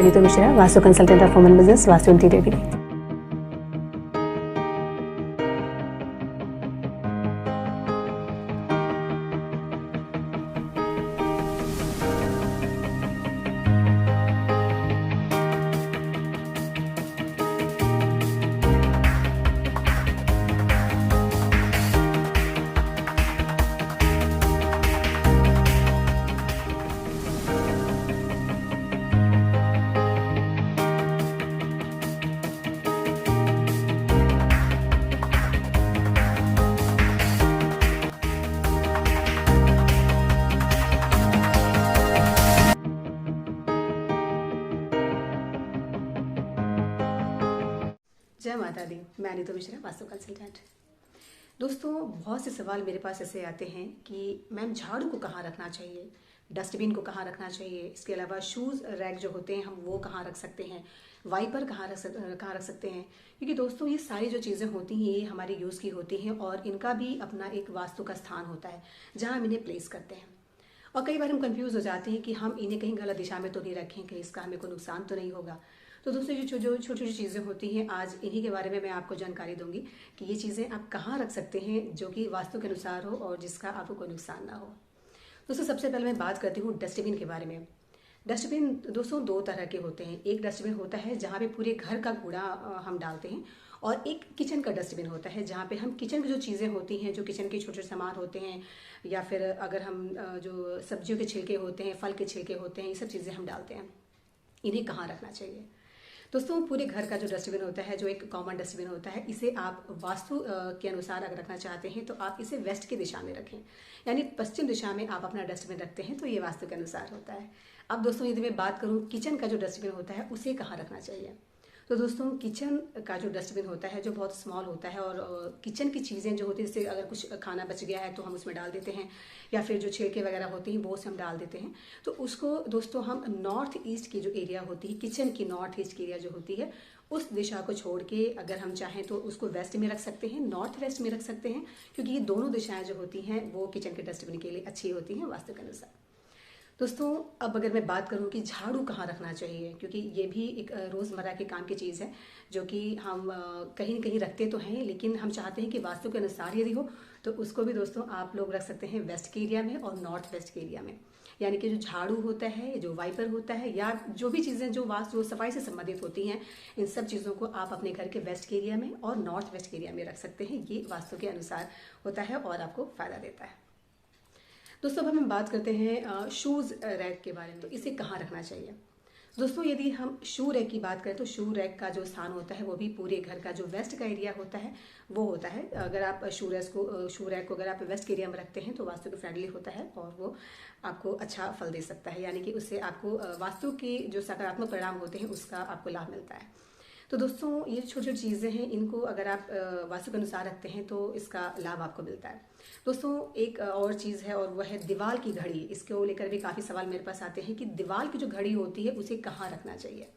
मैं Neetu Mishra, vastu consultant of women business, vastu interior के लिए। जय माता दी। मैं नीतू मिश्रा, वास्तु कंसल्टेंट। दोस्तों, बहुत से सवाल मेरे पास ऐसे आते हैं कि मैम झाड़ू को कहाँ रखना चाहिए, डस्टबिन को कहाँ रखना चाहिए, इसके अलावा शूज़ रैक जो होते हैं हम वो कहाँ रख सकते हैं, वाइपर कहाँ रख सकते हैं। क्योंकि दोस्तों ये सारी जो चीज़ें होती हैं ये हमारे यूज़ की होती हैं और इनका भी अपना एक वास्तु का स्थान होता है जहाँ हम इन्हें प्लेस करते हैं। और कई बार हम कंफ्यूज हो जाते हैं कि हम इन्हें कहीं गलत दिशा में तो नहीं रखें, कहीं इसका हमें कोई नुकसान तो नहीं होगा। तो दोस्तों जो छोटी छोटी चीज़ें होती हैं आज इन्हीं के बारे में मैं आपको जानकारी दूंगी कि ये चीज़ें आप कहाँ रख सकते हैं जो कि वास्तु के अनुसार हो और जिसका आपको कोई नुकसान ना हो। दोस्तों सबसे पहले मैं बात करती हूँ डस्टबिन के बारे में। डस्टबिन दोस्तों दो तरह के होते हैं। एक डस्टबिन होता है जहाँ पे पूरे घर का कूड़ा हम डालते हैं और एक किचन का डस्टबिन होता है जहाँ पे हम किचन की जो चीज़ें होती हैं, जो किचन के छोटे छोटे सामान होते हैं या फिर अगर हम जो सब्जियों के छिलके होते हैं, फल के छिलके होते हैं, ये सब चीज़ें हम डालते हैं। इन्हें कहाँ रखना चाहिए दोस्तों? पूरे घर का जो डस्टबिन होता है, जो एक कॉमन डस्टबिन होता है, इसे आप वास्तु के अनुसार अगर रखना चाहते हैं तो आप इसे वेस्ट की दिशा में रखें, यानी पश्चिम दिशा में आप अपना डस्टबिन रखते हैं तो ये वास्तु के अनुसार होता है। अब दोस्तों यदि मैं बात करूँ किचन का जो डस्टबिन होता है उसे कहाँ रखना चाहिए, तो दोस्तों किचन का जो डस्टबिन होता है जो बहुत स्मॉल होता है और किचन की चीज़ें जो होती है, जैसे अगर कुछ खाना बच गया है तो हम उसमें डाल देते हैं या फिर जो छिलके वगैरह होती हैं वो उसमें हम डाल देते हैं, तो उसको दोस्तों हम नॉर्थ ईस्ट की जो एरिया होती है, किचन की नॉर्थ ईस्ट की एरिया जो होती है उस दिशा को छोड़ के अगर हम चाहें तो उसको वेस्ट में रख सकते हैं, नॉर्थ वेस्ट में रख सकते हैं, क्योंकि ये दोनों दिशाएं जो होती हैं वो किचन के डस्टबिन के लिए अच्छी होती हैं वास्तु के अनुसार। दोस्तों अब अगर मैं बात करूं कि झाड़ू कहाँ रखना चाहिए, क्योंकि ये भी एक रोज़मर्रा के काम की चीज़ है जो कि हम कहीं न कहीं रखते तो हैं, लेकिन हम चाहते हैं कि वास्तु के अनुसार यदि हो तो उसको भी दोस्तों आप लोग रख सकते हैं वेस्ट के एरिया में और नॉर्थ वेस्ट के एरिया में। यानी कि जो झाड़ू होता है, जो वाइपर होता है या जो भी चीज़ें जो वास्तु सफाई से संबंधित होती हैं, इन सब चीज़ों को आप अपने घर के वेस्ट के एरिया में और नॉर्थ वेस्ट के एरिया में रख सकते हैं। ये वास्तु के अनुसार होता है और आपको फ़ायदा देता है। दोस्तों अब हम बात करते हैं शूज़ रैक के बारे में, तो इसे कहाँ रखना चाहिए। दोस्तों यदि हम शू रैक की बात करें तो शू रैक का जो स्थान होता है वो भी पूरे घर का जो वेस्ट का एरिया होता है वो होता है। अगर आप शू रैक को अगर आप वेस्ट के एरिया में रखते हैं तो वास्तु के फ्रेंडली होता है और वो आपको अच्छा फल दे सकता है, यानी कि उससे आपको वास्तु के जो सकारात्मक परिणाम होते हैं उसका आपको लाभ मिलता है। तो दोस्तों ये छोटी छोटी चीज़ें हैं, इनको अगर आप वास्तु के अनुसार रखते हैं तो इसका लाभ आपको मिलता है। दोस्तों एक और चीज़ है और वह है दीवार की घड़ी। इसको लेकर भी काफ़ी सवाल मेरे पास आते हैं कि दीवार की जो घड़ी होती है उसे कहाँ रखना चाहिए।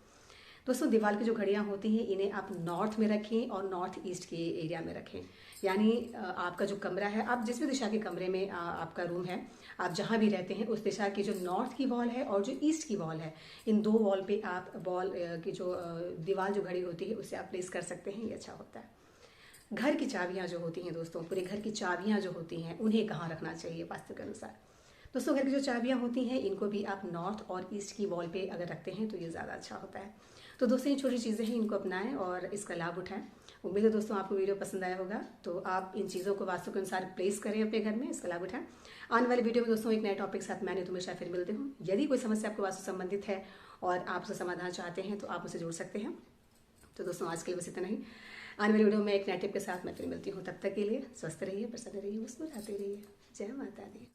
दोस्तों दीवार की जो घड़ियाँ होती हैं इन्हें आप नॉर्थ में रखें और नॉर्थ ईस्ट के एरिया में रखें, यानी आपका जो कमरा है, आप जिस भी दिशा के कमरे में आपका रूम है, आप जहाँ भी रहते हैं उस दिशा की जो नॉर्थ की वॉल है और जो ईस्ट की वॉल है, इन दो वॉल पे आप वॉल की जो दीवार जो घड़ी होती है उसे आप प्लेस कर सकते हैं। ये अच्छा होता है। घर की चाबियाँ जो होती हैं दोस्तों, पूरे घर की चाबियाँ जो होती हैं उन्हें कहाँ रखना चाहिए वास्तु के अनुसार। दोस्तों घर की जो चाबियाँ होती हैं इनको भी आप नॉर्थ और ईस्ट की वॉल पे अगर रखते हैं तो ये ज़्यादा अच्छा होता है। तो दोस्तों ये छोटी चीज़ें हैं, इनको अपनाएं और इसका लाभ उठाएं। उम्मीद है दोस्तों आपको वीडियो पसंद आया होगा, तो आप इन चीज़ों को वास्तु के अनुसार प्लेस करें अपने घर में, इसका लाभ उठाएं। आने वाले वीडियो में दोस्तों एक नए टॉपिक के साथ मैं नीतू मिश्रा फिर मिलती हूँ। यदि कोई समस्या आपको वास्तु संबंधित है और आप उसका समाधान चाहते हैं तो आप मुझसे जुड़ सकते हैं। तो दोस्तों आज के लिए बस इतना ही। आने वाली वीडियो में एक नए टिप के साथ मैं फिर मिलती हूँ। तब तक के लिए स्वस्थ रहिए, प्रसन्न रहिए, मुस्कुराते रहिए। जय माता दी।